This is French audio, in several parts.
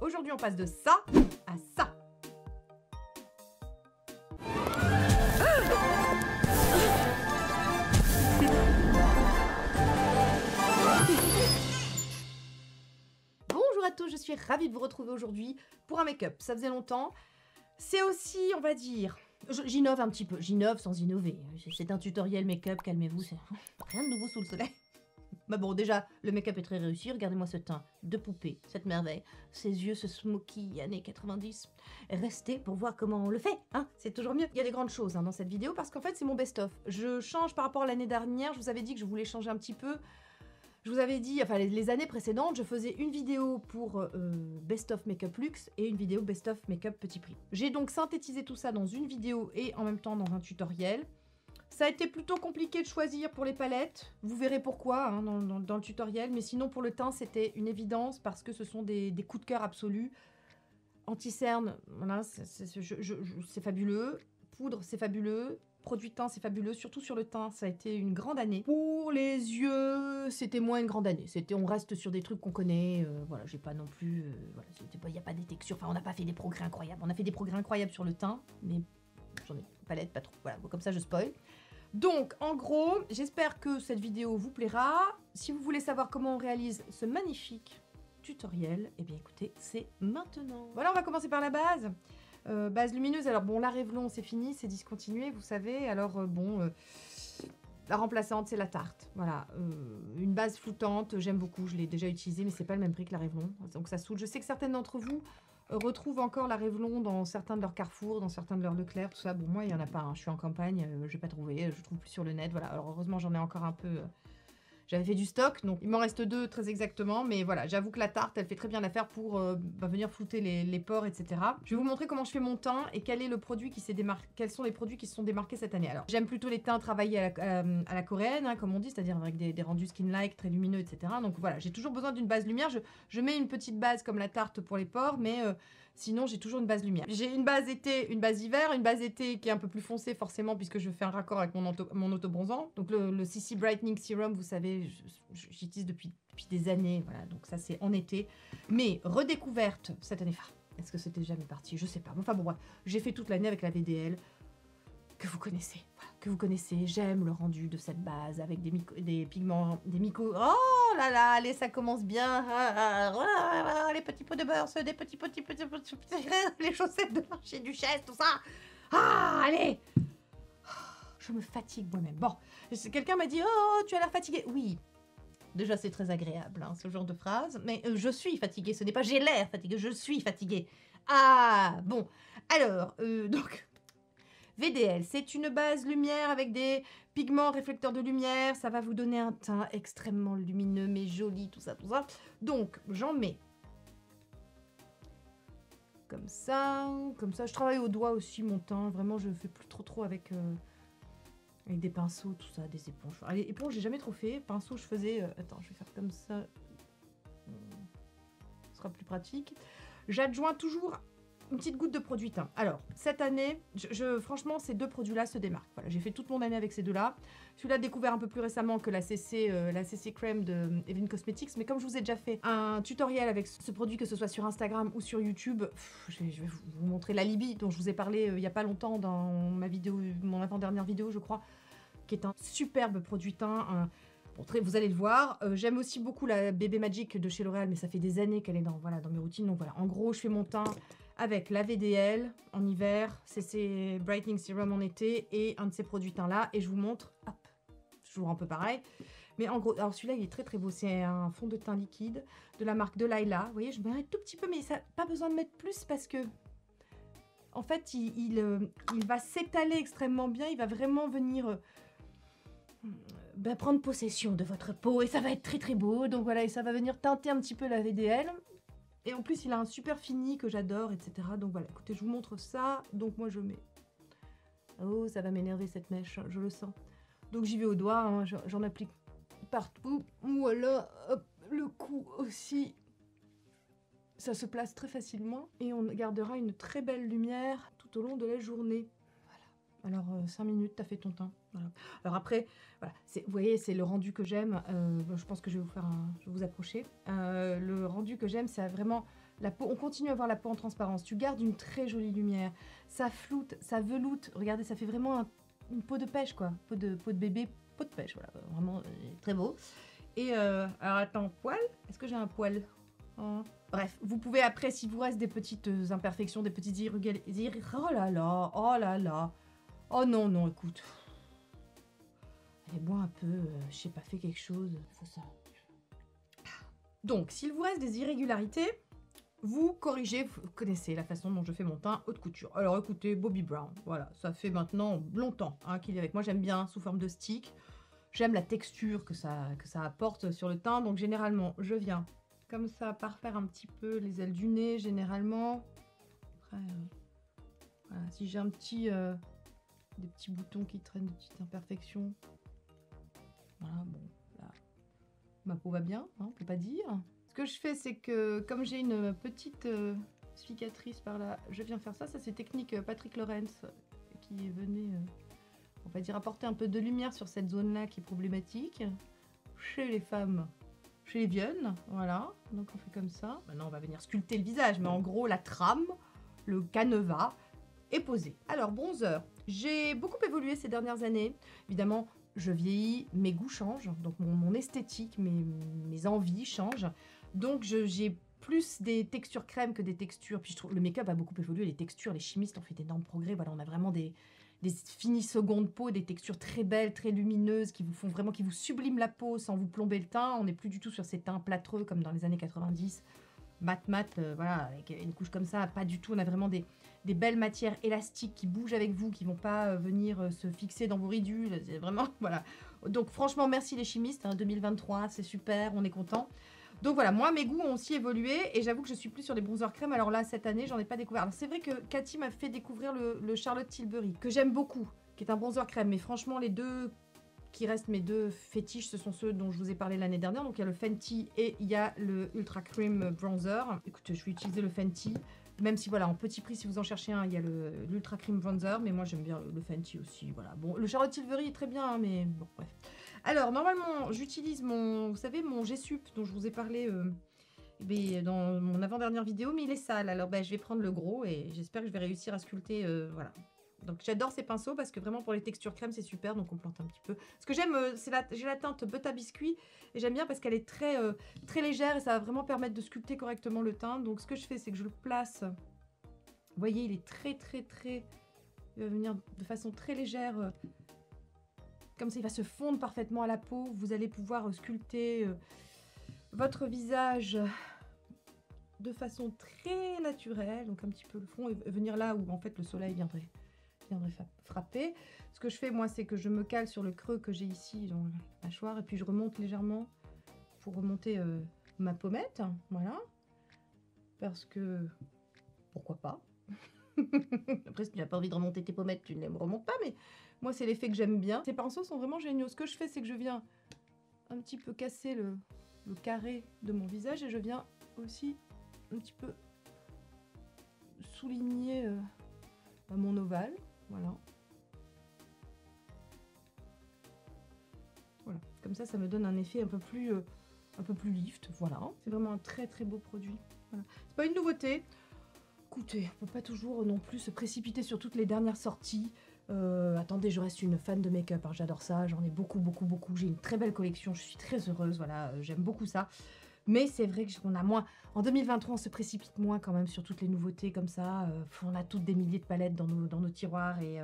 Aujourd'hui, on passe de ça à ça. Bonjour à tous, je suis ravie de vous retrouver aujourd'hui pour un make-up. Ça faisait longtemps. C'est aussi, on va dire... J'innove un petit peu, j'innove sans innover. C'est un tutoriel make-up, calmez-vous, c'est rien de nouveau sous le soleil. Bah bon, déjà, le make-up est très réussi. Regardez-moi ce teint de poupée, cette merveille. Ces yeux, ce smoky années 90. Restez pour voir comment on le fait, hein. C'est toujours mieux. Il y a des grandes choses dans cette vidéo parce qu'en fait, c'est mon best-of. Je change par rapport à l'année dernière. Je vous avais dit que je voulais changer un petit peu. Je vous avais dit, enfin les années précédentes, je faisais une vidéo pour Best of Make-up Luxe et une vidéo Best of Make-up Petit Prix. J'ai donc synthétisé tout ça dans une vidéo et en même temps dans un tutoriel. Ça a été plutôt compliqué de choisir pour les palettes, vous verrez pourquoi hein, dans le tutoriel, mais sinon pour le teint c'était une évidence parce que ce sont des coups de cœur absolus. Anti-cerne, voilà, c'est fabuleux, poudre c'est fabuleux, produit de teint c'est fabuleux, surtout sur le teint ça a été une grande année. Pour les yeux c'était moins une grande année, on reste sur des trucs qu'on connaît, voilà j'ai pas non plus, voilà, il n'y a pas des textures, enfin on n'a pas fait des progrès incroyables, on a fait des progrès incroyables sur le teint, mais j'en ai palette pas trop, voilà, comme ça je spoil. Donc, en gros, j'espère que cette vidéo vous plaira. Si vous voulez savoir comment on réalise ce magnifique tutoriel, eh bien écoutez, c'est maintenant. Voilà, on va commencer par la base. Base lumineuse, alors bon, la Revlon, c'est fini, c'est discontinué, vous savez. Alors la remplaçante, c'est la Tarte. Voilà, une base floutante, j'aime beaucoup, je l'ai déjà utilisée, mais c'est pas le même prix que la Revlon. Donc ça saoule. Je sais que certaines d'entre vous retrouvent encore la Revlon dans certains de leurs Carrefour, dans certains de leurs Leclerc, tout ça. Bon, moi, il n'y en a pas, hein. Je suis en campagne, je n'ai pas trouvé, je trouve plus sur le net, voilà. Alors, heureusement, j'en ai encore un peu... J'avais fait du stock, donc il m'en reste 2 très exactement, mais voilà, j'avoue que la Tarte, elle fait très bien l'affaire pour venir flouter les pores, etc. Je vais vous montrer comment je fais mon teint et quel est le produit qui s'est démarqué, quels sont les produits qui se sont démarqués cette année. Alors, j'aime plutôt les teints travaillés à la coréenne, hein, comme on dit, c'est-à-dire avec des rendus skin-like, très lumineux, etc. Donc voilà, j'ai toujours besoin d'une base lumière. Je mets une petite base comme la Tarte pour les pores, mais sinon, j'ai toujours une base lumière. J'ai une base été, une base hiver, une base été qui est un peu plus foncée forcément puisque je fais un raccord avec mon auto-bronzant. Donc le CC Brightening Serum, vous savez, j'utilise depuis des années. Voilà, donc ça c'est en été. Mais redécouverte cette année. Enfin, est-ce que c'était jamais parti? Je sais pas. Enfin bon, bref, j'ai fait toute l'année avec la VDL que vous connaissez. Voilà, que vous connaissez. J'aime le rendu de cette base avec des pigments, des mycos. Oh là là, allez, ça commence bien. Les petits pots de beurre, des petits les chaussettes de marché Duchesse, tout ça. Ah, allez. Je me fatigue moi-même. Bon, quelqu'un m'a dit, oh, tu as l'air fatiguée. Oui, déjà c'est très agréable, hein, ce genre de phrase. Mais je suis fatiguée, ce n'est pas j'ai l'air fatiguée, je suis fatiguée. Ah, bon. Alors, donc... VDL, c'est une base lumière avec des pigments réflecteurs de lumière. Ça va vous donner un teint extrêmement lumineux, mais joli, tout ça, tout ça. Donc, j'en mets comme ça, comme ça. Je travaille au doigt aussi mon teint. Vraiment, je fais plus trop avec des pinceaux, tout ça, des éponges. Allez, éponge, j'ai jamais trop fait. Pinceau, je faisais... attends, je vais faire comme ça. Ce sera plus pratique. J'adjoins toujours... une petite goutte de produit teint. Alors, cette année, franchement, ces 2 produits-là se démarquent. Voilà, j'ai fait toute mon année avec ces 2-là. Celui-là, découvert un peu plus récemment que la CC Crème de Evelyn Cosmetics. Mais comme je vous ai déjà fait un tutoriel avec ce produit, que ce soit sur Instagram ou sur YouTube, je vais vous montrer la Libye, dont je vous ai parlé il n'y a pas longtemps dans ma vidéo, mon avant-dernière vidéo, je crois, qui est un superbe produit teint, bon, vous allez le voir. J'aime aussi beaucoup la Bébé Magic de chez L'Oréal, mais ça fait des années qu'elle est dans mes routines. Donc voilà, en gros, je fais mon teint avec la VDL en hiver, CC Brightening Serum en été et un de ces produits teints là. Et je vous montre, hop, toujours un peu pareil. Mais en gros, alors celui-là, il est très très beau. C'est un fond de teint liquide de la marque Delilah. Vous voyez, je mets un tout petit peu, mais ça pas besoin de mettre plus parce que... En fait, il va s'étaler extrêmement bien. Il va vraiment venir... prendre possession de votre peau et ça va être très très beau. Donc voilà, et ça va venir teinter un petit peu la VDL. Et en plus, il a un super fini que j'adore, etc. Donc voilà, écoutez, je vous montre ça. Donc moi, je mets... Oh, ça va m'énerver cette mèche, je le sens. Donc j'y vais au doigt, hein, j'en applique partout. Voilà, hop, le cou aussi. Ça se place très facilement. Et on gardera une très belle lumière tout au long de la journée. Alors, 5 minutes, t'as fait ton teint. Voilà. Alors après, voilà, vous voyez, c'est le rendu que j'aime. Je pense que je vais vous approcher. Le rendu que j'aime, c'est vraiment La peau, on continue à voir la peau en transparence. Tu gardes une très jolie lumière. Ça floute, ça veloute. Regardez, ça fait vraiment une peau de pêche, quoi. Peau de bébé, peau de pêche, voilà. Vraiment très beau. Et alors attends, poil? Est-ce que j'ai un poil? Oh. Bref, vous pouvez après, s'il vous reste des petites imperfections, des petites irrégularités... Oh là là, oh là là. Oh non, non, écoute. Allez, bois un peu, je sais pas, fais quelque chose. Faut ça. Donc, s'il vous reste des irrégularités, vous corrigez, vous connaissez la façon dont je fais mon teint haute couture. Alors écoutez, Bobbi Brown, voilà, ça fait maintenant longtemps hein, qu'il est avec moi, j'aime bien sous forme de stick. J'aime la texture que ça apporte sur le teint, donc généralement, je viens comme ça, parfaire un petit peu les ailes du nez, généralement. Après, voilà, si j'ai un petit... des petits boutons qui traînent, des petites imperfections. Voilà, bon, là, ma peau va bien, hein, on peut pas dire. Ce que je fais, c'est que, comme j'ai une petite cicatrice par là, je viens faire ça. Ça, c'est technique Patrick Lawrence, qui venait, on va dire, apporter un peu de lumière sur cette zone-là qui est problématique. Chez les femmes, chez les viennes, voilà. Donc, on fait comme ça. Maintenant, on va venir sculpter le visage, mais en gros, la trame, le canevas, est posé. Alors, bronzer. J'ai beaucoup évolué ces dernières années. Évidemment, je vieillis, mes goûts changent, donc mon esthétique, mes envies changent. Donc, j'ai plus des textures crème que des textures. Puis je trouve le make-up a beaucoup évolué, les textures, les chimistes ont fait d'énormes progrès. Voilà, on a vraiment des finis secondes peau, des textures très belles, très lumineuses, qui vous font vraiment, qui vous subliment la peau sans vous plomber le teint. On n'est plus du tout sur ces teints plâtreux comme dans les années 90. Mat, voilà, avec une couche comme ça, pas du tout. On a vraiment des belles matières élastiques qui bougent avec vous, qui vont pas venir se fixer dans vos ridules. C'est vraiment, voilà. Donc franchement, merci les chimistes, hein, 2023, c'est super, on est content. Donc voilà, moi, mes goûts ont aussi évolué et j'avoue que je suis plus sur les bronzers crème. Alors là, cette année, j'en ai pas découvert. Alors c'est vrai que Cathy m'a fait découvrir le Charlotte Tilbury, que j'aime beaucoup, qui est un bronzer crème. Mais franchement, les deux qui restent mes deux fétiches, ce sont ceux dont je vous ai parlé l'année dernière. Donc il y a le Fenty et il y a le Ultra Cream Bronzer. Écoutez, je vais utiliser le Fenty. Même si, voilà, en petit prix, si vous en cherchez un, il y a l'Ultra Cream Bronzer. Mais moi, j'aime bien le Fenty aussi. Voilà. Bon, le Charlotte Tilbury est très bien, hein, mais bon, bref. Alors, normalement, j'utilise mon, vous savez, mon G-Sup dont je vous ai parlé dans mon avant-dernière vidéo, mais il est sale. Alors, je vais prendre le gros et j'espère que je vais réussir à sculpter, voilà. Donc, j'adore ces pinceaux parce que vraiment, pour les textures crème, c'est super. Donc, on plante un petit peu. Ce que j'aime, c'est j'ai la teinte Butter Biscuit et j'aime bien parce qu'elle est très, très légère et ça va vraiment permettre de sculpter correctement le teint. Donc, ce que je fais, c'est que je le place. Vous voyez, il est très... Il va venir de façon très légère. Comme ça, il va se fondre parfaitement à la peau. Vous allez pouvoir sculpter votre visage de façon très naturelle. Donc, un petit peu le fond et venir là où, en fait, le soleil viendrait frapper. Ce que je fais, moi, c'est que je me cale sur le creux que j'ai ici dans la mâchoire. Et puis, je remonte légèrement pour remonter ma pommette. Voilà. Parce que... Pourquoi pas? Après, si tu n'as pas envie de remonter tes pommettes, tu ne les remontes pas, mais moi, c'est l'effet que j'aime bien. Ces pinceaux sont vraiment géniaux. Ce que je fais, c'est que je viens un petit peu casser le carré de mon visage et je viens aussi un petit peu souligner mon ovale. Voilà. Voilà. Comme ça, ça me donne un effet un peu plus lift. Voilà. C'est vraiment un très très beau produit. Voilà. C'est pas une nouveauté. Écoutez, on peut pas toujours non plus se précipiter sur toutes les dernières sorties. Attendez, je reste une fan de make-up, hein, j'adore ça, j'en ai beaucoup. J'ai une très belle collection, je suis très heureuse, voilà, j'aime beaucoup ça. Mais c'est vrai qu'on a moins, en 2023, on se précipite moins quand même sur toutes les nouveautés comme ça. On a toutes des milliers de palettes dans nos tiroirs et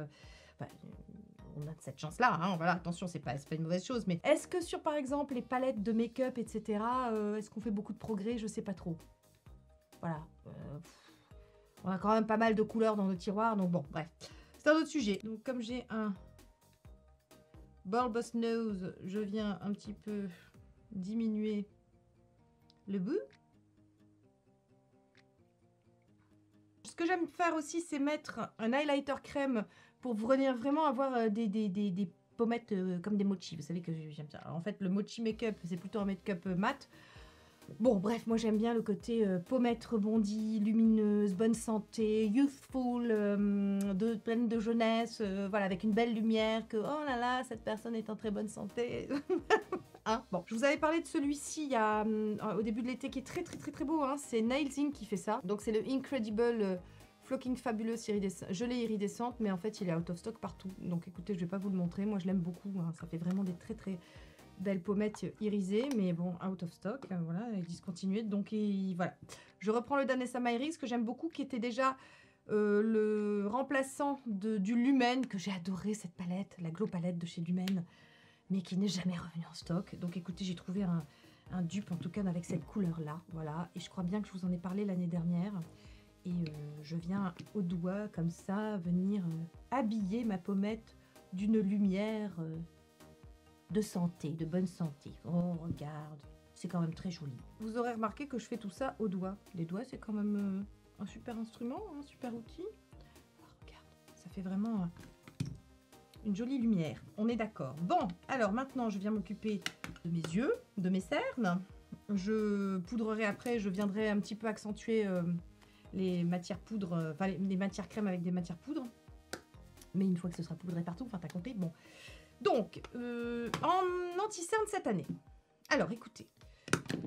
on a cette chance-là, hein, voilà, attention, c'est pas une mauvaise chose. Mais est-ce que sur, par exemple, les palettes de make-up, etc., est-ce qu'on fait beaucoup de progrès? Je sais pas trop. Voilà. On a quand même pas mal de couleurs dans nos tiroirs, donc bon, bref. C'est un autre sujet. Donc, comme j'ai un bulbous nose, je viens un petit peu diminuer le bout. Ce que j'aime faire aussi, c'est mettre un highlighter crème pour venir vraiment avoir des pommettes comme des mochi. Vous savez que j'aime ça. Alors, en fait, le mochi make-up, c'est plutôt un make-up mat. Bon, bref, moi j'aime bien le côté pommette rebondie, lumineuse, bonne santé, youthful, pleine de jeunesse, voilà, avec une belle lumière, que oh là là, cette personne est en très bonne santé. Hein, bon, je vous avais parlé de celui-ci il y a, au début de l'été, qui est très beau. Hein. C'est Nails Inc qui fait ça. Donc c'est le Incredible Flocking Fabulous gelée iridescente, mais en fait il est out of stock partout. Donc écoutez, je vais pas vous le montrer. Moi je l'aime beaucoup. Hein. Ça fait vraiment des très belles pommettes irisées, mais bon, out of stock. Voilà, discontinué. Donc voilà. Je reprends le Danessa Myricks que j'aime beaucoup, qui était déjà le remplaçant du Lumen, que j'ai adoré cette palette, la Glow palette de chez Lumen, mais qui n'est jamais revenu en stock. Donc écoutez, j'ai trouvé un dupe, en tout cas avec cette couleur-là, voilà. Et je crois bien que je vous en ai parlé l'année dernière. Et je viens au doigt, comme ça, venir habiller ma pommette d'une lumière de santé, de bonne santé. Oh, regarde, c'est quand même très joli. Vous aurez remarqué que je fais tout ça au doigt. Les doigts, c'est quand même un super instrument, un super outil. Oh, regarde, ça fait vraiment une jolie lumière. On est d'accord. Bon, alors maintenant, je viens m'occuper de mes yeux, de mes cernes. Je poudrerai après, je viendrai un petit peu accentuer les matières poudres, enfin les matières crème avec des matières poudres. Mais une fois que ce sera poudré partout, enfin t'as compris. Bon. Donc, en anti-cerne cette année. Alors, écoutez.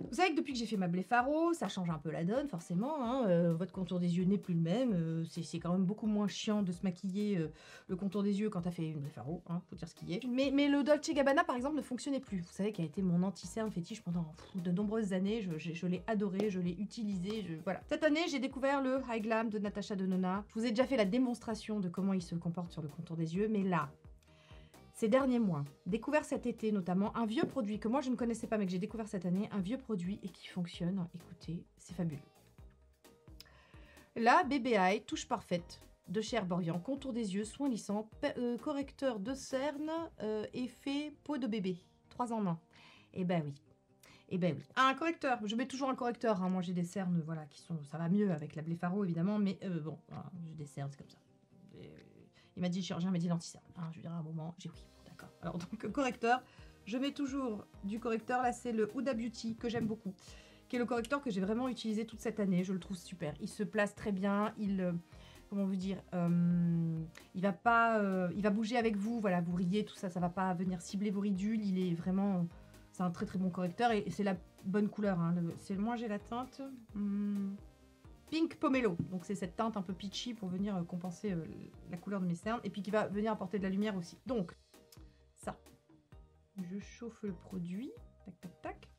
Vous savez que depuis que j'ai fait ma blépharo, ça change un peu la donne, forcément. Hein, votre contour des yeux n'est plus le même. C'est quand même beaucoup moins chiant de se maquiller le contour des yeux quand t'as fait une blépharo. Hein, faut dire ce qui est. Mais le Dolce Gabbana, par exemple, ne fonctionnait plus. Vous savez, qui a été mon anti-cerne fétiche pendant de nombreuses années. Je l'ai adoré, je l'ai utilisé. Voilà. Cette année, j'ai découvert le High Glam de Natasha Denona. Je vous ai déjà fait la démonstration de comment il se comporte sur le contour des yeux. Mais là, ces derniers mois, découvert cet été notamment, un vieux produit que moi je ne connaissais pas mais que j'ai découvert cette année, un vieux produit et qui fonctionne, écoutez, c'est fabuleux. La BBI touche parfaite de chez Herborian, contour des yeux, soin lissant, correcteur de cernes, effet peau de bébé, 3 en 1. Eh ben oui. Eh ben oui. Un correcteur, je mets toujours un correcteur, hein. Moi j'ai des cernes, voilà, qui sont, ça va mieux avec la blépharo évidemment, mais bon, voilà, j'ai des cernes, c'est comme ça. Il m'a dit, le chirurgien m'a dit l'anti-cerne. Hein, je lui dirai à un moment, j'ai oui, bon, d'accord. Alors donc correcteur, je mets toujours du correcteur. Là c'est le Huda Beauty que j'aime beaucoup, qui est le correcteur que j'ai vraiment utilisé toute cette année. Je le trouve super. Il se place très bien. Comment vous dire, il va pas, il va bouger avec vous. Voilà, vous riez, tout ça, ça va pas venir cibler vos ridules. Il est vraiment, c'est un très bon correcteur et c'est la bonne couleur. Hein. Moi j'ai la teinte. Pink Pomelo, donc c'est cette teinte un peu peachy pour venir compenser la couleur de mes cernes et puis qui va venir apporter de la lumière aussi. Donc, ça, je chauffe le produit, tac.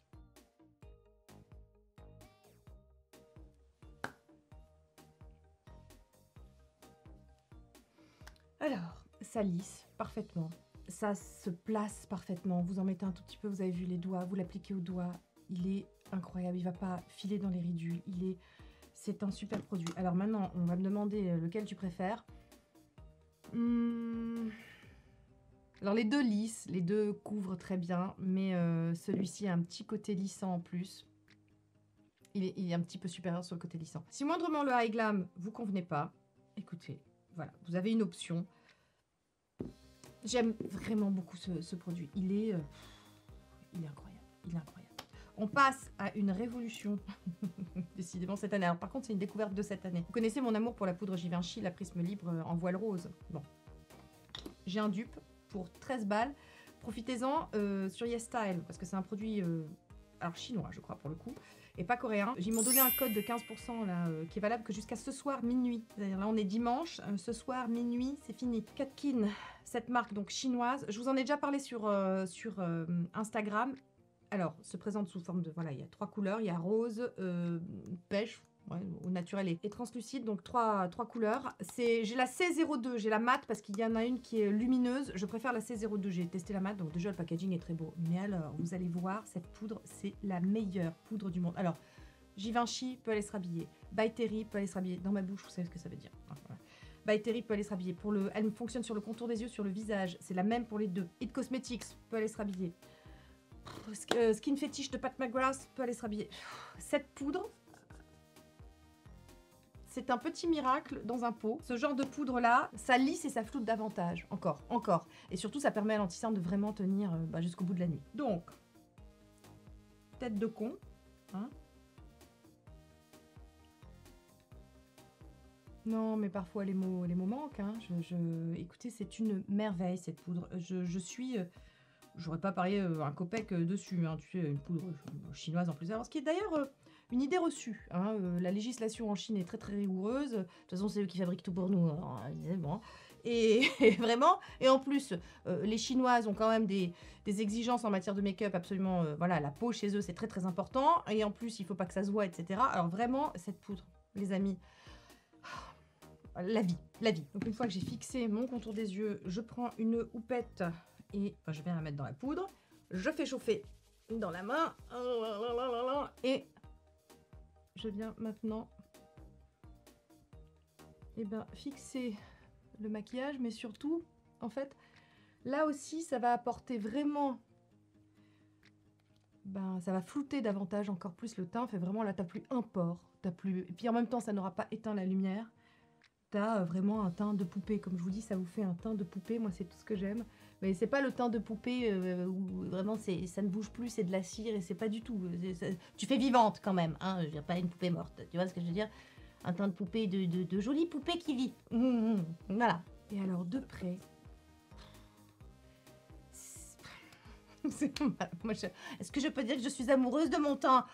Alors, ça lisse parfaitement, ça se place parfaitement, vous en mettez un tout petit peu, vous avez vu les doigts, vous l'appliquez au doigt, il est incroyable, il va pas filer dans les ridules, c'est un super produit. Alors maintenant, on va me demander lequel tu préfères. Alors les deux lissent, les deux couvrent très bien, mais celui-ci a un petit côté lissant en plus. Il est un petit peu supérieur sur le côté lissant. Si moindrement le High Glam vous convenait pas, écoutez, voilà, vous avez une option. J'aime vraiment beaucoup ce produit. Il est incroyable, il est incroyable. On passe à une révolution, décidément, cette année. Alors, par contre, c'est une découverte de cette année. Vous connaissez mon amour pour la poudre Givenchy, la Prisme Libre en voile rose. Bon, j'ai un dupe pour 13 balles. Profitez-en sur YesStyle, parce que c'est un produit alors chinois, je crois, pour le coup, et pas coréen. Ils m'ont donné un code de 15% là, qui est valable que jusqu'à ce soir minuit. C'est-à-dire là, on est dimanche, ce soir minuit, c'est fini. Katkin, cette marque donc chinoise. Je vous en ai déjà parlé sur Instagram. Alors, se présente sous forme de, voilà, il y a 3 couleurs, il y a rose, pêche, ouais, au naturel et translucide, donc 3 couleurs. J'ai la C02, j'ai la mat parce qu'il y en a une qui est lumineuse, je préfère la C02, j'ai testé la mat, donc déjà le packaging est très beau. Mais alors, vous allez voir, cette poudre, c'est la meilleure poudre du monde. Alors, Givenchy peut aller se rhabiller, By Terry peut aller se rhabiller, dans ma bouche, vous savez ce que ça veut dire. Voilà. By Terry peut aller se rhabiller, elle fonctionne sur le contour des yeux, sur le visage, c'est la même pour les deux. It Cosmetics peut aller se rhabiller. Skin Fetish de Pat McGrath peut aller se rhabiller. Cette poudre, c'est un petit miracle dans un pot. Ce genre de poudre là, ça lisse et ça floute davantage. Encore. Et surtout, ça permet à l'anti-cerne de vraiment tenir jusqu'au bout de la nuit. Donc, tête de con. Hein. Non, mais parfois les mots manquent. Hein. Écoutez, c'est une merveille cette poudre. Je suis j'aurais pas parié un copec dessus, hein, tu sais, une poudre chinoise en plus. Alors, ce qui est d'ailleurs une idée reçue, hein, la législation en Chine est très très rigoureuse. De toute façon, c'est eux qui fabriquent tout pour nous, hein, bon. Et vraiment, et en plus, les Chinoises ont quand même des exigences en matière de make-up absolument, voilà, la peau chez eux c'est très très important, et en plus il faut pas que ça se voit, etc. Alors vraiment, cette poudre, les amis, la vie, la vie. Donc une fois que j'ai fixé mon contour des yeux, je prends une houppette et je viens la mettre dans la poudre, je fais chauffer dans la main, et je viens maintenant fixer le maquillage, mais surtout, en fait, là aussi, ça va apporter vraiment... ça va flouter davantage encore plus le teint. Fait vraiment, là, t'as plus un pore. Et puis en même temps, ça n'aura pas éteint la lumière. T'as vraiment un teint de poupée. Comme je vous dis, ça vous fait un teint de poupée. Moi, c'est tout ce que j'aime. Mais c'est pas le teint de poupée où vraiment ça ne bouge plus, c'est de la cire et c'est pas du tout... Tu fais vivante quand même, hein. Je veux dire, pas une poupée morte. Tu vois ce que je veux dire? Un teint de poupée, de jolie poupée qui vit. Voilà. Et alors, de près... Est-ce que je peux dire que je suis amoureuse de mon teint?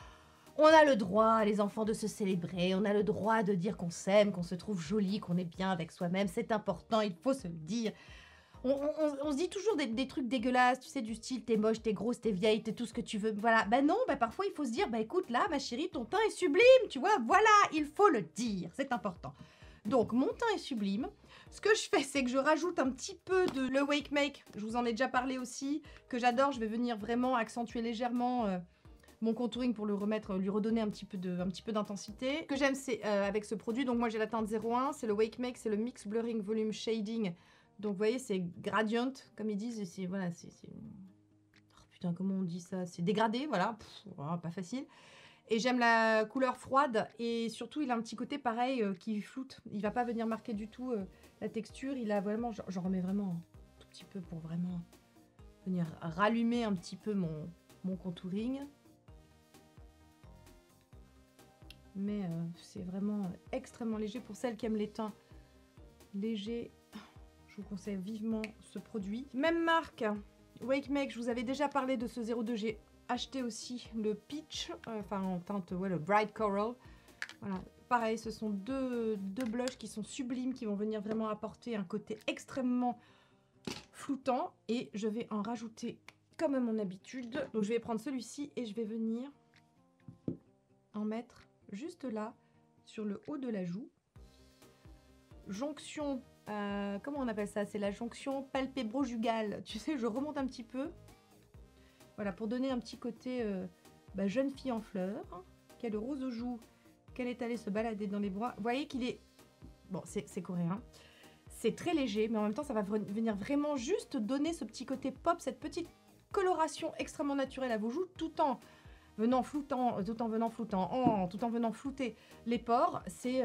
On a le droit, les enfants, de se célébrer. On a le droit de dire qu'on s'aime, qu'on se trouve jolie, qu'on est bien avec soi-même. C'est important, il faut se le dire. On se dit toujours des trucs dégueulasses, tu sais, du style t'es moche, t'es grosse, t'es vieille, t'es tout ce que tu veux. Voilà, non, parfois il faut se dire, écoute là, ma chérie, ton teint est sublime, tu vois, voilà, il faut le dire, c'est important. Donc, mon teint est sublime. Ce que je fais, c'est que je rajoute un petit peu de le Wake Make, je vous en ai déjà parlé aussi, que j'adore. Je vais venir vraiment accentuer légèrement mon contouring pour le remettre, lui redonner un petit peu d'intensité. Ce que j'aime, c'est avec ce produit, donc moi j'ai la teinte 01, c'est le Wake Make, c'est le Mix Blurring Volume Shading. Donc vous voyez, c'est gradient, comme ils disent, c'est voilà, oh, putain, comment on dit ça? C'est dégradé, voilà. Voilà, pas facile. Et j'aime la couleur froide, et surtout il a un petit côté pareil qui floute. Il va pas venir marquer du tout la texture. Il a vraiment, j'en remets vraiment un tout petit peu pour vraiment venir rallumer un petit peu mon contouring. Mais c'est vraiment extrêmement léger pour celles qui aiment les teints légers. Je vous conseille vivement ce produit. Même marque, Wake Make, je vous avais déjà parlé de ce 02. J'ai acheté aussi le Peach, enfin en teinte, ouais, le Bright Coral. Voilà, pareil, ce sont deux blushs qui sont sublimes, qui vont venir vraiment apporter un côté extrêmement floutant. Et je vais en rajouter comme à mon habitude. Donc je vais prendre celui-ci et je vais venir en mettre juste là, sur le haut de la joue. Jonction... comment on appelle ça? C'est la jonction palpébro-jugale. Tu sais, je remonte un petit peu. Voilà, pour donner un petit côté jeune fille en fleurs, hein, qui a le rose aux joues, qu'elle est allée se balader dans les bois. Vous voyez qu'il est... Bon, c'est coréen. C'est très léger, mais en même temps, ça va venir vraiment juste donner ce petit côté pop, cette petite coloration extrêmement naturelle à vos joues, tout en venant flouter les pores. C'est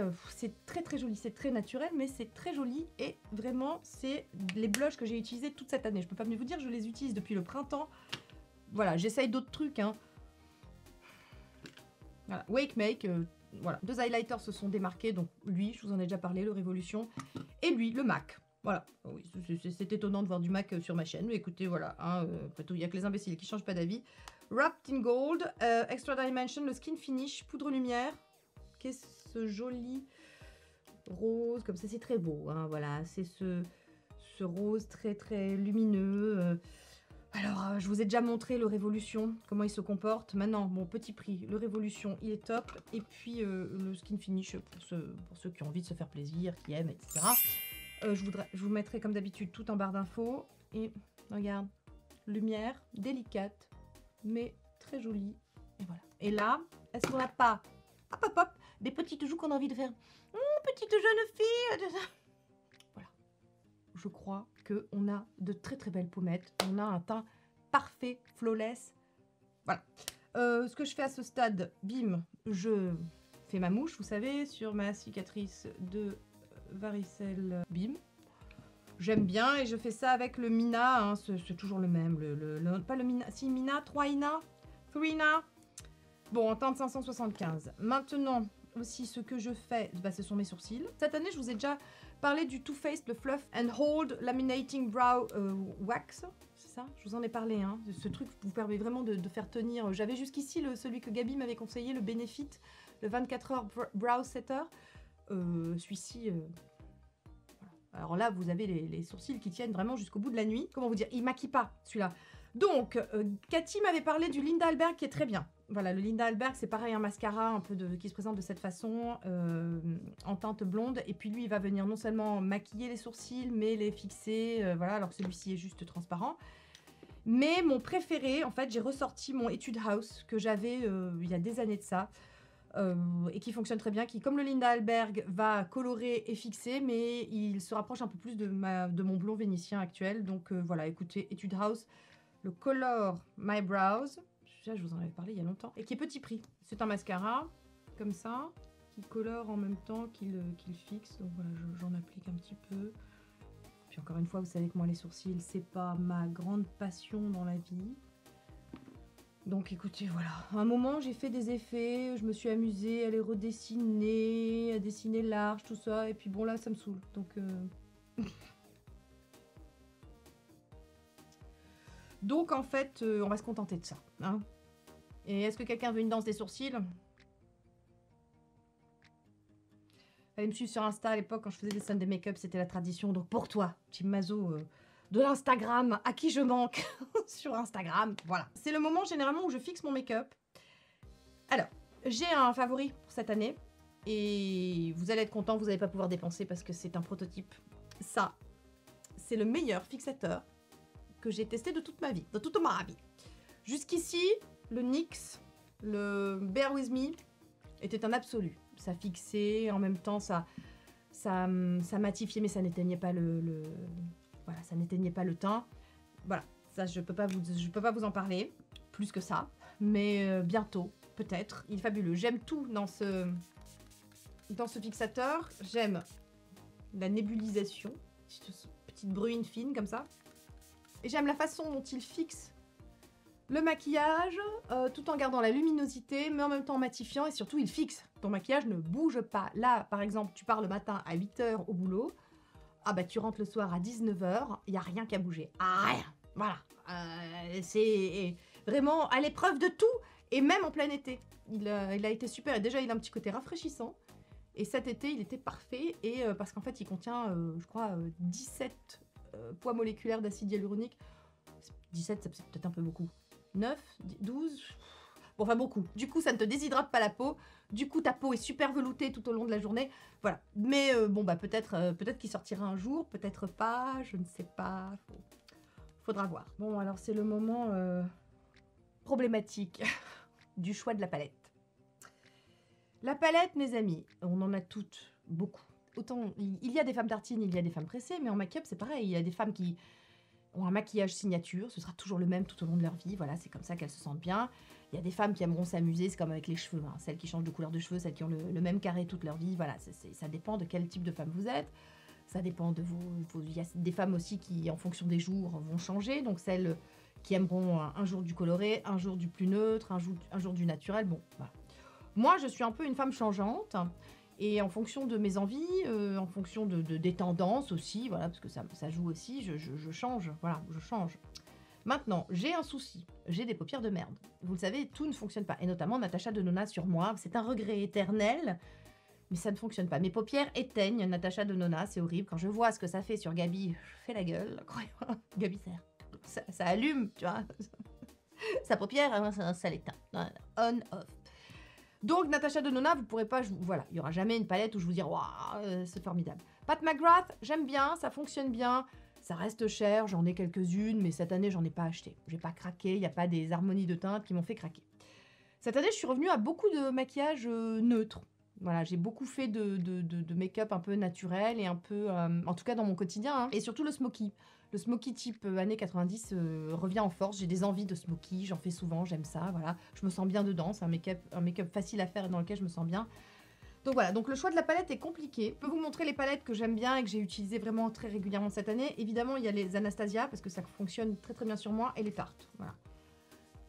très très joli, c'est très naturel, mais c'est très joli, et vraiment c'est les blushs que j'ai utilisés toute cette année. Je peux pas mieux vous dire, je les utilise depuis le printemps. Voilà, j'essaye d'autres trucs, hein. Voilà, Wake Make, voilà, 2 highlighters se sont démarqués, donc lui, je vous en ai déjà parlé, le Révolution, et lui, le MAC. Voilà, oui, c'est étonnant de voir du MAC sur ma chaîne, mais écoutez, voilà, hein, après tout, il n'y a que les imbéciles qui changent pas d'avis. Wrapped in Gold, Extra Dimension, le Skin Finish, poudre lumière. Qu'est-ce ce joli rose, comme ça, c'est très beau, hein, voilà, c'est ce rose très très lumineux. Alors, je vous ai déjà montré le Révolution, comment il se comporte. Maintenant, bon, petit prix, le Révolution, il est top. Et puis, le Skin Finish, pour ceux qui ont envie de se faire plaisir, qui aiment, etc. Je vous mettrai, comme d'habitude, tout en barre d'infos. Et, regarde, lumière, délicate, mais très jolie. Et voilà. Et là, est-ce qu'on n'a pas, hop, hop, hop, des petites joues qu'on a envie de faire? Petite jeune fille. Voilà. Je crois qu'on a de très très belles pommettes. On a un teint parfait, flawless. Voilà. Ce que je fais à ce stade, bim, je fais ma mouche, vous savez, sur ma cicatrice de varicelle, bim. J'aime bien, et je fais ça avec le Mina, hein, c'est toujours le même, pas le Mina, si Mina, 3 Ina, 3 Ina. Bon, en teinte 575. Maintenant, aussi, ce que je fais, ce sont mes sourcils. Cette année, je vous ai déjà parlé du Too Faced, le Fluff and Hold Laminating Brow Wax. C'est ça? Je vous en ai parlé, hein. Ce truc vous permet vraiment de faire tenir. J'avais jusqu'ici celui que Gabi m'avait conseillé, le Benefit, le 24 heures Brow Setter. Celui-ci... Alors là, vous avez les sourcils qui tiennent vraiment jusqu'au bout de la nuit. Comment vous dire? Il maquille pas, celui-là. Donc, Cathy m'avait parlé du Linda Alberg qui est très bien. Voilà, le Linda Alberg, c'est pareil, un mascara un peu qui se présente de cette façon, en teinte blonde. Et puis lui, il va venir non seulement maquiller les sourcils, mais les fixer, voilà, alors que celui-ci est juste transparent. Mais mon préféré, en fait, j'ai ressorti mon Etude House que j'avais il y a des années de ça. Et qui fonctionne très bien, qui comme le Linda Alberg va colorer et fixer, mais il se rapproche un peu plus de mon blond vénitien actuel. Donc voilà, écoutez, Etude House, le Color My Brows, je vous en avais parlé il y a longtemps, et qui est petit prix. C'est un mascara, comme ça, qui colore en même temps qu'il fixe. Donc voilà, j'en applique un petit peu. Puis encore une fois, vous savez que moi les sourcils, c'est pas ma grande passion dans la vie. Donc écoutez, voilà, à un moment j'ai fait des effets, je me suis amusée à les redessiner, à dessiner large, tout ça, et puis bon là ça me saoule, donc... Donc en fait, on va se contenter de ça, hein. Et est-ce que quelqu'un veut une danse des sourcils? Allez me suivre sur Insta à l'époque quand je faisais des Sunday make-up, c'était la tradition, donc pour toi, Team Mazo... de l'Instagram, à qui je manque sur Instagram, voilà. C'est le moment généralement où je fixe mon make-up. Alors, j'ai un favori pour cette année, et vous allez être content, vous n'allez pas pouvoir dépenser parce que c'est un prototype. Ça, c'est le meilleur fixateur que j'ai testé de toute ma vie, de toute ma vie. Jusqu'ici, le NYX, le Bear With Me, était un absolu. Ça fixait, en même temps, ça matifiait, mais ça n'éteignait pas voilà, ça n'éteignait pas le teint. Voilà, ça je peux pas vous en parler plus que ça, mais bientôt, peut-être. Il est fabuleux. J'aime tout dans ce fixateur. J'aime la nébulisation, petite bruine fine comme ça. Et j'aime la façon dont il fixe le maquillage, tout en gardant la luminosité, mais en même temps en matifiant, et surtout il fixe. Ton maquillage ne bouge pas. Là, par exemple, tu pars le matin à 8 h au boulot. Ah bah tu rentres le soir à 19 h, il n'y a rien qu'à bouger. Ah rien. Voilà. C'est vraiment à l'épreuve de tout, et même en plein été. Il a été super, et déjà il a un petit côté rafraîchissant. Et cet été il était parfait, et parce qu'en fait il contient, je crois, 17 poids moléculaires d'acide hyaluronique. 17 c'est peut-être un peu beaucoup. 9, 12... Bon, enfin beaucoup. Du coup, ça ne te déshydrate pas la peau. Du coup, ta peau est super veloutée tout au long de la journée. Voilà. Mais bon, bah peut-être qu'il sortira un jour, peut-être pas, je ne sais pas. Faudra voir. Bon, alors c'est le moment problématique du choix de la palette. La palette, mes amis, on en a toutes, beaucoup. Autant, il y a des femmes tartines, il y a des femmes pressées, mais en make-up, c'est pareil. Il y a des femmes qui ont un maquillage signature, ce sera toujours le même tout au long de leur vie. Voilà, c'est comme ça qu'elles se sentent bien. Il y a des femmes qui aimeront s'amuser, c'est comme avec les cheveux, hein. Celles qui changent de couleur de cheveux, celles qui ont le même carré toute leur vie, voilà, ça dépend de quel type de femme vous êtes, ça dépend de il y a des femmes aussi qui, en fonction des jours, vont changer, donc celles qui aimeront un jour du coloré, un jour du plus neutre, un jour du naturel, bon, voilà. Moi, je suis un peu une femme changeante, et en fonction de mes envies, en fonction des tendances aussi, voilà, parce que ça joue aussi, je change, voilà, je change. Maintenant, j'ai un souci, j'ai des paupières de merde. Vous le savez, tout ne fonctionne pas, et notamment Natacha Denona sur moi, c'est un regret éternel, mais ça ne fonctionne pas. Mes paupières éteignent Natacha Denona, c'est horrible. Quand je vois ce que ça fait sur Gabi, je fais la gueule, croyez-moi. Gabi, ça allume, tu vois. Sa paupière, ça l'éteint. On, off. Donc, Natacha Denona, vous pourrez pas... voilà, il n'y aura jamais une palette où je vous dis « Waouh, c'est formidable ». Pat McGrath, j'aime bien, ça fonctionne bien. Ça reste cher, j'en ai quelques-unes, mais cette année, j'en ai pas acheté. J'ai pas craqué, il n'y a pas des harmonies de teintes qui m'ont fait craquer. Cette année, je suis revenue à beaucoup de maquillage neutre. Voilà, j'ai beaucoup fait de make-up un peu naturel et un peu... en tout cas, dans mon quotidien. Hein. Et surtout le smoky. Le smoky type années 90 revient en force. J'ai des envies de smoky, j'en fais souvent, j'aime ça. Voilà, je me sens bien dedans. C'est un make-up facile à faire et dans lequel je me sens bien. Donc voilà, donc le choix de la palette est compliqué. Je peux vous montrer les palettes que j'aime bien et que j'ai utilisées vraiment très régulièrement cette année. Évidemment, il y a les Anastasia, parce que ça fonctionne très très bien sur moi, et les Tarte. Voilà.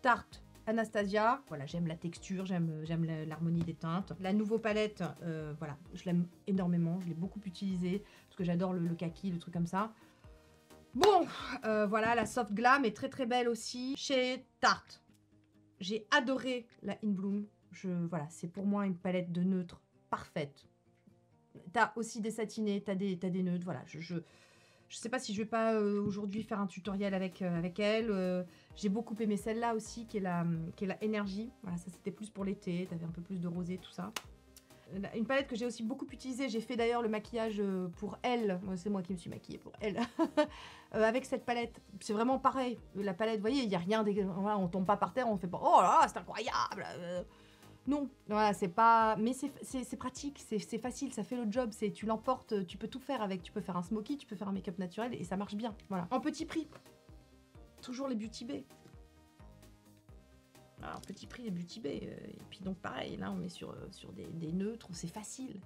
Tarte, Anastasia, voilà, j'aime la texture, j'aime l'harmonie des teintes. La nouvelle palette, voilà, je l'aime énormément, je l'ai beaucoup utilisée, parce que j'adore le kaki, le truc comme ça. Bon, voilà, la Soft Glam est très très belle aussi. Chez Tarte, j'ai adoré la In Bloom. Voilà, c'est pour moi une palette de neutres parfaite. T'as aussi des satinés, t'as des neutres, voilà. Je sais pas si je vais pas aujourd'hui faire un tutoriel avec elle. J'ai beaucoup aimé celle-là aussi, qui est la énergie. Voilà, ça c'était plus pour l'été, t'avais un peu plus de rosé, tout ça. Une palette que j'ai aussi beaucoup utilisée, j'ai fait d'ailleurs le maquillage pour elle, c'est moi qui me suis maquillée pour elle, avec cette palette. C'est vraiment pareil, la palette, vous voyez, il n'y a rien, voilà, on tombe pas par terre, on fait pas « Oh là là, c'est incroyable !» Non, voilà, c'est pas... Mais c'est pratique, c'est facile, ça fait le job, tu l'emportes, tu peux tout faire avec. Tu peux faire un smoky, tu peux faire un make-up naturel et ça marche bien, voilà. En petit prix, toujours les Beauty Bay. Alors, petit prix les Beauty Bay, et puis donc pareil, là on est sur des neutres, c'est facile,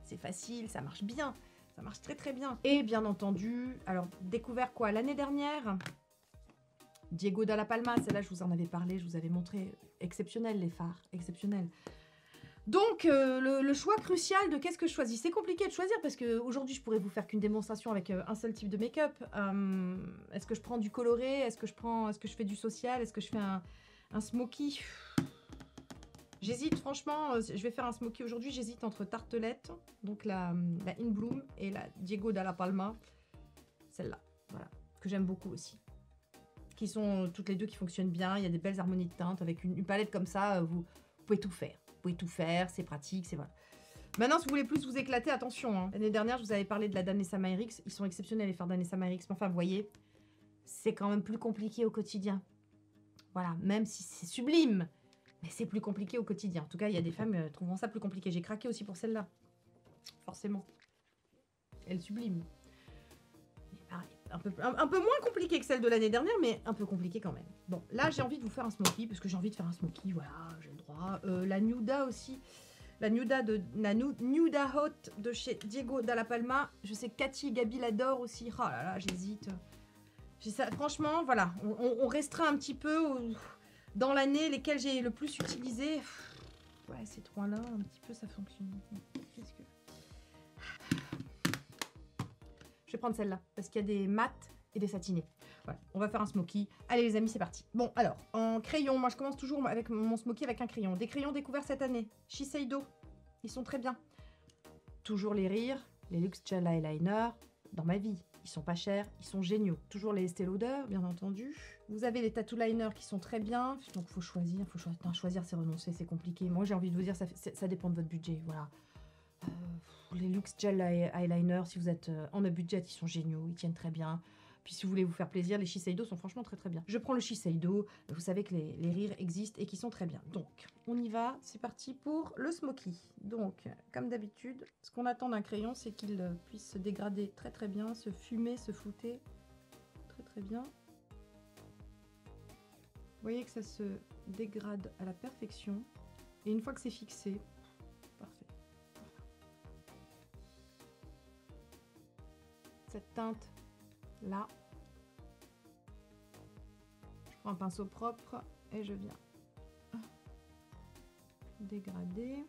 ça marche bien, ça marche très très bien. Et bien entendu, alors découvert quoi l'année dernière, Diego Dalla Palma, celle-là je vous en avais parlé, je vous avais montré, exceptionnel les fards, exceptionnel. Donc le choix crucial de qu'est-ce que je choisis, c'est compliqué de choisir parce qu'aujourd'hui je pourrais vous faire qu'une démonstration avec un seul type de make-up. Est-ce que je prends du coloré, est-ce que je fais du social, est-ce que je fais un smoky? J'hésite franchement, je vais faire un smoky aujourd'hui, j'hésite entre Tartelette, donc la In Bloom, et la Diego Dalla Palma, celle-là, voilà, que j'aime beaucoup aussi. Qui sont toutes les deux qui fonctionnent bien, il y a des belles harmonies de teintes, avec une palette comme ça, vous pouvez tout faire. Vous pouvez tout faire, c'est pratique, c'est voilà. Maintenant, si vous voulez plus vous éclater, attention, hein. L'année dernière, je vous avais parlé de la Danessa Myrix, ils sont exceptionnels les fards Danessa Myrix, mais enfin, vous voyez, c'est quand même plus compliqué au quotidien. Voilà, même si c'est sublime, mais c'est plus compliqué au quotidien. En tout cas, il y a des femmes trouvant ça plus compliqué. J'ai craqué aussi pour celle-là. Forcément. Elle sublime. Mais pareil, un peu moins compliqué que celle de l'année dernière, mais un peu compliqué quand même. Bon, là, j'ai envie de vous faire un smoky, parce que j'ai envie de faire un smoky, voilà, j'ai le droit. La Nuda aussi. La Nuda Hot de chez Diego Dalla Palma. Je sais que Cathy et Gabi l'adorent aussi. Oh là là, j'hésite. Franchement, voilà. On restreint un petit peu... Dans l'année, lesquelles j'ai le plus utilisé, ouais, ces trois-là, un petit peu, ça fonctionne. Qu'est-ce que... Je vais prendre celle-là, parce qu'il y a des mats et des satinés. Voilà, on va faire un smoky. Allez les amis, c'est parti. Bon, alors, en crayon, moi je commence toujours avec mon smoky avec un crayon. Des crayons découverts cette année. Shiseido, ils sont très bien. Toujours les rires, les Luxe Gel Eyeliner, dans ma vie. Ils sont pas chers, ils sont géniaux. Toujours les Estée Lauder, bien entendu. Vous avez les tattoo liners qui sont très bien. Donc, faut choisir. Non, choisir, c'est renoncer, c'est compliqué. Moi, j'ai envie de vous dire, ça dépend de votre budget. Voilà. Les Luxe Gel Eyeliner, si vous êtes en budget, ils sont géniaux. Ils tiennent très bien. Puis, si vous voulez vous faire plaisir, les Shiseido sont franchement très très bien. Je prends le Shiseido. Vous savez que les rires existent et qui sont très bien. Donc, on y va. C'est parti pour le smoky. Donc, comme d'habitude, ce qu'on attend d'un crayon, c'est qu'il puisse se dégrader très très bien, se fumer, se flouter très très bien. Vous voyez que ça se dégrade à la perfection. Et une fois que c'est fixé, parfait. Voilà. Cette teinte là, je prends un pinceau propre et je viens dégrader.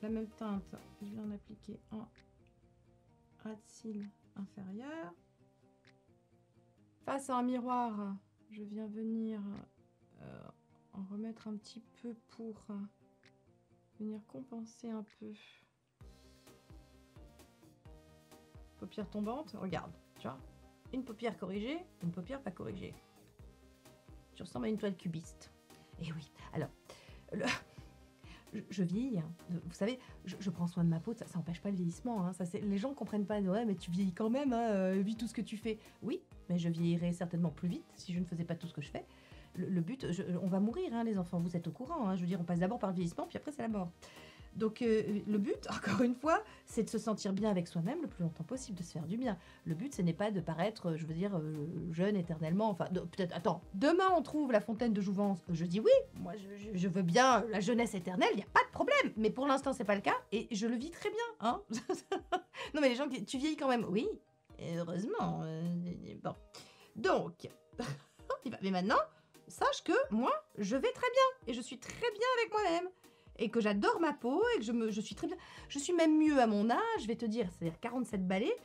La même teinte, je viens d'appliquer en ras de cils inférieur. Face à un miroir, je viens venir en remettre un petit peu pour venir compenser un peu. Paupière tombante, regarde, tu vois, une paupière corrigée, une paupière pas corrigée. Tu ressembles à une toile cubiste. Et oui, alors, je vieillis, hein. Vous savez, je prends soin de ma peau, ça n'empêche pas le vieillissement. Hein. Les gens ne comprennent pas, ouais, mais tu vieillis quand même, hein, vu tout ce que tu fais. Oui, mais je vieillirais certainement plus vite si je ne faisais pas tout ce que je fais. Le but, on va mourir, hein, les enfants, vous êtes au courant. Hein. Je veux dire, on passe d'abord par le vieillissement, puis après c'est la mort. Donc le but, encore une fois, c'est de se sentir bien avec soi-même le plus longtemps possible, de se faire du bien. Le but, ce n'est pas de paraître, je veux dire, jeune éternellement. Enfin, peut-être, attends, demain on trouve la fontaine de jouvence. Je dis oui, moi je veux bien la jeunesse éternelle, il n'y a pas de problème. Mais pour l'instant, c'est pas le cas et je le vis très bien. Hein. Non, mais les gens, tu vieillis quand même. Oui, heureusement. Bon. Donc, mais maintenant, sache que moi, je vais très bien et je suis très bien avec moi-même. Et que j'adore ma peau et que je suis très bien. Je suis même mieux à mon âge, je vais te dire, c'est-à-dire 47 balais.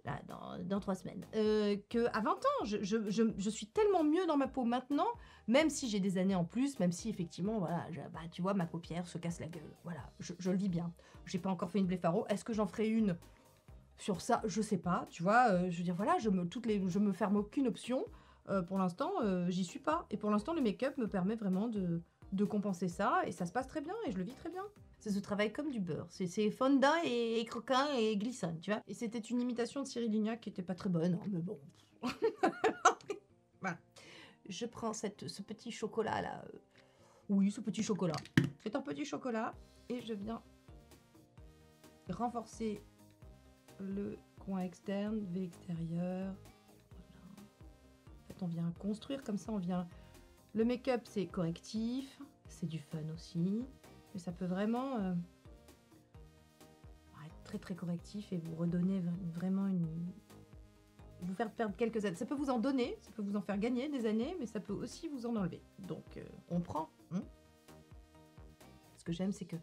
là, dans 3 semaines, qu'à 20 ans. Je suis tellement mieux dans ma peau maintenant, même si j'ai des années en plus, même si effectivement, voilà, bah, tu vois, ma paupière se casse la gueule. Voilà, je le vis bien. J'ai pas encore fait une bléphaро. Est-ce que j'en ferai une sur ça? Je sais pas, tu vois. Je veux dire, voilà, je me ferme aucune option. Pour l'instant, j'y suis pas. Et pour l'instant, le make-up me permet vraiment de compenser ça. Et ça se passe très bien et je le vis très bien. C'est ce travail comme du beurre. C'est fondant et croquant et glissant, tu vois. Et c'était une imitation de Cyril Lignac qui était pas très bonne, hein, mais bon. Voilà. Je prends ce petit chocolat là. Oui, ce petit chocolat. C'est un petit chocolat. Et je viens renforcer le coin externe, V extérieur. Voilà. En fait, on vient construire comme ça, on vient... Le make-up, c'est correctif, c'est du fun aussi. Mais ça peut vraiment être très très correctif et vous redonner vraiment vous faire perdre quelques années. Ça peut vous en donner, ça peut vous en faire gagner des années, mais ça peut aussi vous en enlever. Donc on prend. Ce que j'aime, c'est que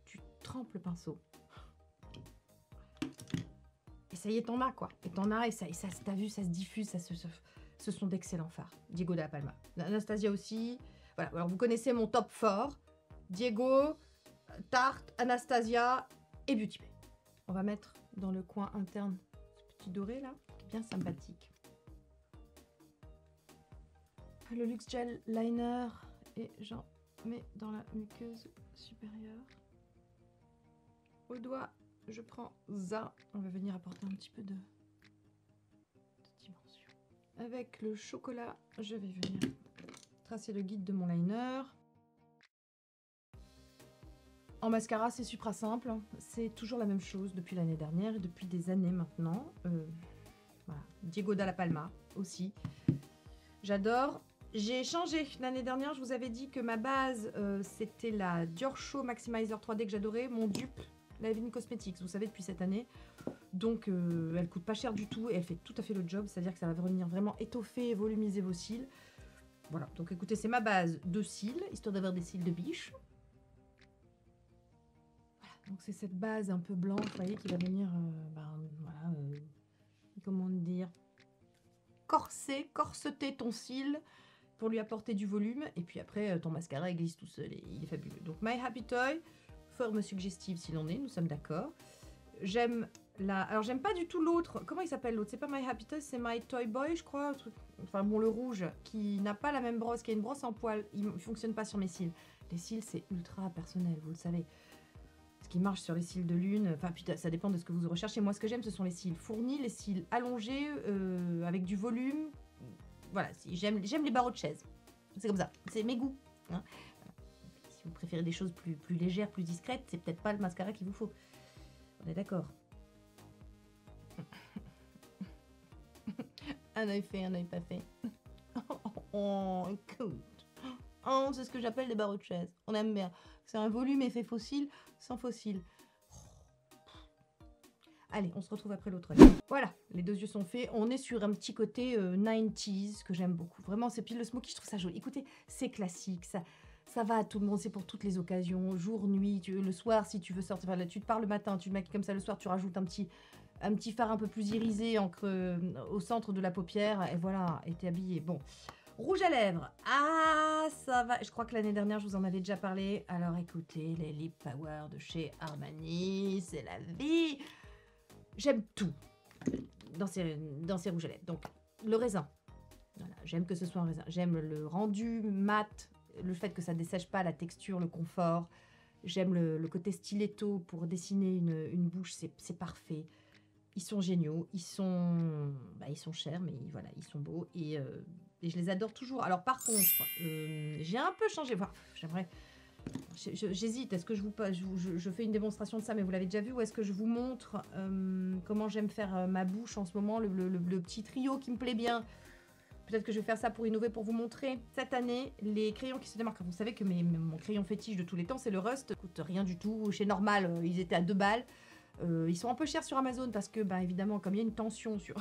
tu trempes le pinceau. Et ça y est, t'en as quoi. Et t'en as, et ça t'as vu, ça se diffuse, ce sont d'excellents fards. Diego de la Palma. Anastasia aussi. Voilà, alors vous connaissez mon top fort. Diego, Tarte, Anastasia et Beauty Bay. On va mettre dans le coin interne ce petit doré là, qui est bien sympathique. Le Luxe Gel Liner et j'en mets dans la muqueuse supérieure. Au doigt, je prends ça. On va venir apporter un petit peu de dimension. Avec le chocolat, je vais venir tracer le guide de mon liner. En mascara, c'est super simple. C'est toujours la même chose depuis l'année dernière et depuis des années maintenant. Voilà. Diego de la Palma aussi. J'adore. J'ai changé. L'année dernière, je vous avais dit que ma base, c'était la Dior Show Maximizer 3D que j'adorais. Mon dupe, la Lavigne Cosmetics, vous savez, depuis cette année. Donc, elle coûte pas cher du tout et elle fait tout à fait le job. C'est-à-dire que ça va venir vraiment étoffer et volumiser vos cils. Voilà. Donc, écoutez, c'est ma base de cils, histoire d'avoir des cils de biche. Donc c'est cette base un peu blanche, vous voyez, qui va venir, voilà, comment dire, corseter ton cil pour lui apporter du volume. Et puis après, ton mascara, il glisse tout seul et il est fabuleux. Donc My Happy Toy, forme suggestive s'il en est, nous sommes d'accord. J'aime la... Alors j'aime pas du tout l'autre, comment il s'appelle l'autre? C'est pas My Happy Toy, c'est My Toy Boy, je crois. Enfin bon, le rouge, qui n'a pas la même brosse, qui a une brosse en poil, il ne fonctionne pas sur mes cils. Les cils, c'est ultra personnel, vous le savez. Ce qui marche sur les cils de lune, enfin putain, ça dépend de ce que vous recherchez. Moi, ce que j'aime, ce sont les cils fournis, les cils allongés, avec du volume. Voilà, j'aime les barreaux de chaise. C'est comme ça, c'est mes goûts. Hein. Si vous préférez des choses plus légères, plus discrètes, c'est peut-être pas le mascara qu'il vous faut. On est d'accord. Un œil fait, un œil pas fait. Oh, écoute. Oh, c'est ce que j'appelle des barreaux de chaise. On aime bien. C'est un volume effet fossile sans fossile. Allez, on se retrouve après l'autre œil. Voilà, les deux yeux sont faits. On est sur un petit côté 90s que j'aime beaucoup. Vraiment, c'est puis le smoky, je trouve ça joli. Écoutez, c'est classique, ça va à tout le monde, c'est pour toutes les occasions, jour, nuit, le soir si tu veux sortir. Enfin, là, tu te parles le matin, tu te maquilles comme ça le soir, tu rajoutes un petit fard un peu plus irisé au centre de la paupière et voilà, et t'es habillé. Bon. Rouge à lèvres, ah ça va, je crois que l'année dernière je vous en avais déjà parlé, alors écoutez, les Lip Power de chez Armani, c'est la vie. J'aime tout dans ces rouges à lèvres, donc le raisin, voilà, j'aime que ce soit un raisin, j'aime le rendu mat, le fait que ça ne dessèche pas, la texture, le confort, j'aime le côté stiletto pour dessiner une bouche, c'est parfait. Ils sont géniaux, ils sont chers, mais voilà, ils sont beaux et je les adore toujours. Alors par contre, j'ai un peu changé. Enfin, j'aimerais, j'hésite. Est-ce que je fais une démonstration de ça, mais vous l'avez déjà vu, ou est-ce que je vous montre comment j'aime faire ma bouche en ce moment, le petit trio qui me plaît bien. Peut-être que je vais faire ça pour innover, pour vous montrer. Cette année, les crayons qui se démarquent. Vous savez que mon crayon fétiche de tous les temps, c'est le Rust. Ça coûte rien du tout. Chez Normal, ils étaient à 2 balles. Ils sont un peu chers sur Amazon parce que, évidemment, comme il y a une tension sur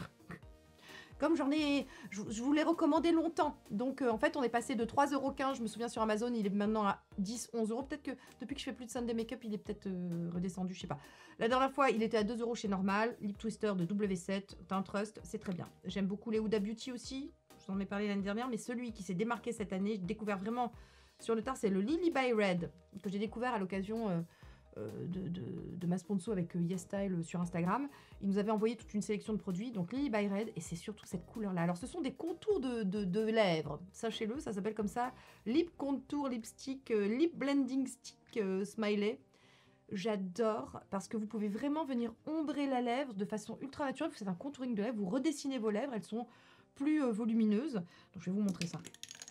Comme je vous l'ai recommandé longtemps. Donc en fait, on est passé de 3,15 €, je me souviens sur Amazon, il est maintenant à 10, 11 €. Peut-être que depuis que je fais plus de Sunday Makeup, il est peut-être redescendu, je sais pas. La dernière fois, il était à 2 € chez Normal. Lip Twister de W7, Teint Trust, c'est très bien. J'aime beaucoup les Huda Beauty aussi. Je vous en ai parlé l'année dernière, mais celui qui s'est démarqué cette année, j'ai découvert vraiment sur le tard, c'est le Lily by Red, que j'ai découvert à l'occasion de ma sponsor avec YesStyle sur Instagram. Il nous avait envoyé toute une sélection de produits, donc Lily by Red, et c'est surtout cette couleur-là. Alors, ce sont des contours de lèvres, sachez-le, ça s'appelle comme ça, Lip Contour Lipstick, Lip Blending Stick Smiley. J'adore, parce que vous pouvez vraiment venir ombrer la lèvre de façon ultra naturelle. Vous faites un contouring de lèvres, vous redessinez vos lèvres, elles sont plus volumineuses. Donc, je vais vous montrer ça.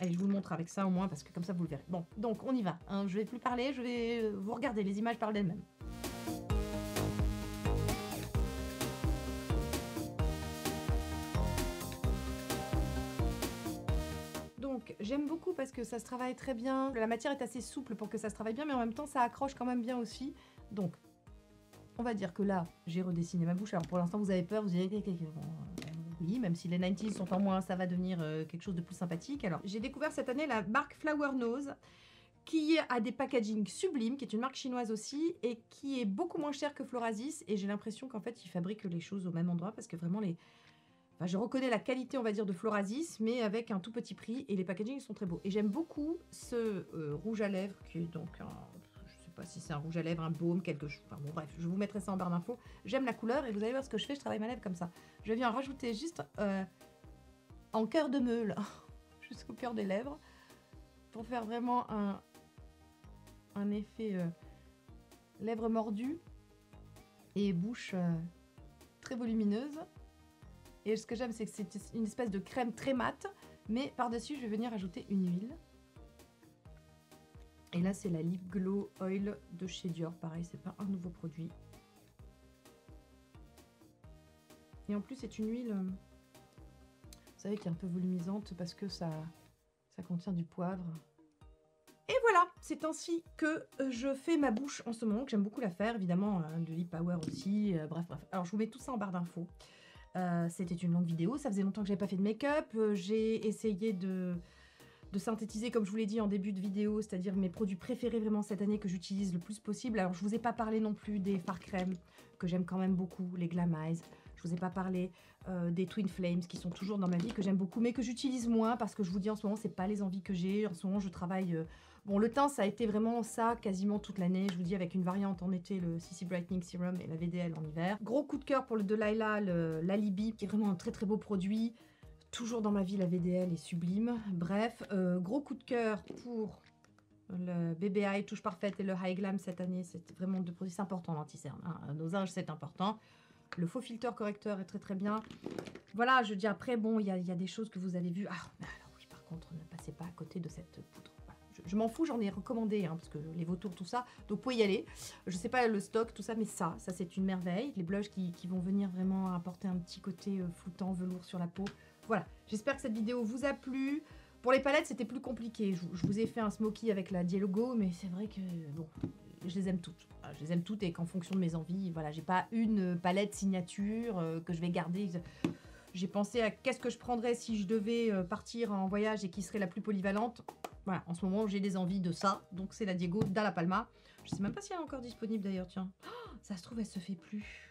Allez, je vous le montre avec ça au moins, parce que comme ça, vous le verrez. Bon, donc, on y va. Hein. Je vais plus parler, je vais vous regarder. Les images parlent d'elles-mêmes. Donc, j'aime beaucoup parce que ça se travaille très bien. La matière est assez souple pour que ça se travaille bien, mais en même temps, ça accroche quand même bien aussi. Donc, on va dire que là, j'ai redessiné ma bouche. Alors, pour l'instant, vous avez peur, vous avez... Oui, même si les 90s sont en moins, ça va devenir quelque chose de plus sympathique. Alors, j'ai découvert cette année la marque Flower Nose, qui a des packagings sublimes, qui est une marque chinoise aussi, et qui est beaucoup moins chère que Florasis. Et j'ai l'impression qu'en fait, ils fabriquent les choses au même endroit, parce que vraiment, enfin, je reconnais la qualité, on va dire, de Florasis, mais avec un tout petit prix, et les packagings sont très beaux. Et j'aime beaucoup ce rouge à lèvres, qui est donc un... Je sais pas si c'est un rouge à lèvres, un baume, quelque chose. Enfin bon, bref, je vous mettrai ça en barre d'infos. J'aime la couleur et vous allez voir ce que je fais, je travaille ma lèvre comme ça. Je viens rajouter juste en cœur de meule, jusqu'au cœur des lèvres, pour faire vraiment un effet lèvres mordues et bouche très volumineuse. Et ce que j'aime, c'est que c'est une espèce de crème très mate, mais par-dessus, je vais venir ajouter une huile. Et là, c'est la Lip Glow Oil de chez Dior. Pareil, c'est pas un nouveau produit. Et en plus, c'est une huile, vous savez, qui est un peu volumisante parce que ça contient du poivre. Et voilà, c'est ainsi que je fais ma bouche en ce moment, que j'aime beaucoup la faire. Évidemment, de Lip Power aussi. Bref. Alors, je vous mets tout ça en barre d'infos. C'était une longue vidéo. Ça faisait longtemps que j'avais pas fait de make-up. J'ai essayé de synthétiser, comme je vous l'ai dit en début de vidéo, c'est-à-dire mes produits préférés vraiment cette année que j'utilise le plus possible. Alors, je vous ai pas parlé non plus des fards crème, que j'aime quand même beaucoup, les Glam Eyes. Je vous ai pas parlé des Twin Flames, qui sont toujours dans ma vie, que j'aime beaucoup, mais que j'utilise moins, parce que je vous dis en ce moment, c'est pas les envies que j'ai. En ce moment, je travaille... Bon, le teint, ça a été vraiment ça quasiment toute l'année. Je vous dis, avec une variante en été, le CC Brightening Serum, et la VDL en hiver. Gros coup de cœur pour le Delilah, l'Alibi, qui est vraiment un très très beau produit. Toujours dans ma vie, la VDL est sublime. Bref, gros coup de cœur pour le BBI Touche Parfaite et le High Glam cette année. C'est vraiment deux produits, c'est important l'anti-cerne. Hein. Nos âges, c'est important. Le faux filter correcteur est très très bien. Voilà, je dis après, bon, il y a des choses que vous avez vues. Ah, alors oui, par contre, ne passez pas à côté de cette poudre. Voilà. Je m'en fous, j'en ai recommandé, hein, parce que les vautours, tout ça, donc vous pouvez y aller. Je sais pas le stock, tout ça, mais ça c'est une merveille. Les blushs qui vont venir vraiment apporter un petit côté floutant, velours sur la peau. Voilà, j'espère que cette vidéo vous a plu. Pour les palettes, c'était plus compliqué. Je vous ai fait un smoky avec la Dialogo, mais c'est vrai que, bon, je les aime toutes. Je les aime toutes et qu'en fonction de mes envies, voilà, j'ai pas une palette signature que je vais garder. J'ai pensé à qu'est-ce que je prendrais si je devais partir en voyage et qui serait la plus polyvalente. Voilà, en ce moment, j'ai des envies de ça. Donc, c'est la Diego Dalla Palma. Je sais même pas si elle est encore disponible d'ailleurs, tiens. Oh, ça se trouve, elle se fait plus.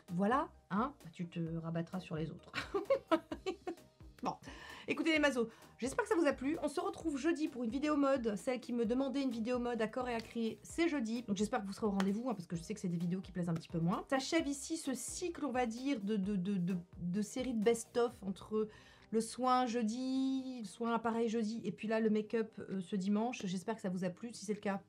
Voilà, hein, tu te rabattras sur les autres. Bon, écoutez les mazos, j'espère que ça vous a plu. On se retrouve jeudi pour une vidéo mode. Celle qui me demandait une vidéo mode à corps et à cri, c'est jeudi. Donc j'espère que vous serez au rendez-vous, hein, parce que je sais que c'est des vidéos qui plaisent un petit peu moins. S'achève ici ce cycle, on va dire, de série de best-of entre le soin jeudi, le soin appareil jeudi, et puis là, le make-up ce dimanche. J'espère que ça vous a plu. Si c'est le cas,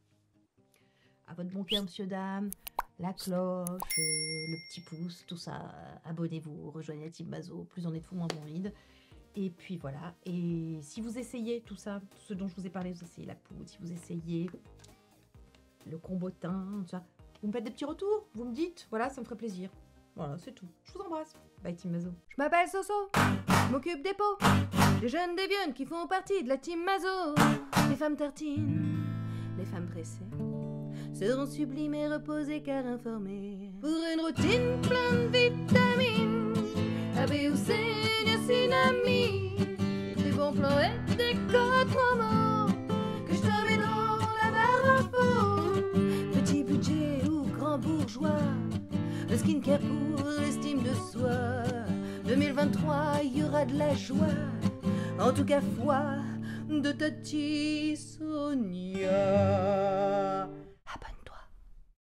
à votre bon cœur, monsieur, dame. La cloche, le petit pouce, tout ça, abonnez-vous, rejoignez la team Mazo, plus on est de fou, moins on ride. Et puis voilà, et si vous essayez tout ça, tout ce dont je vous ai parlé, vous essayez la poudre, si vous essayez le combo teint, tout ça, vous me faites des petits retours, vous me dites, voilà, ça me ferait plaisir. Voilà, c'est tout. Je vous embrasse. Bye team Mazo. Je m'appelle Soso, je m'occupe des peaux, des jeunes, des vieux qui font partie de la team Mazo. Les femmes tartines, les femmes pressées seront sublimes et reposées car informées pour une routine pleine de vitamines Abbé Hussein, Yassine Ami, des bons plans et des codes promos, que je te mets dans la barre à faux. Petit budget ou grand bourgeois, le skincare pour l'estime de soi. 2023, il y aura de la joie, en tout cas foi de Tati Sonia.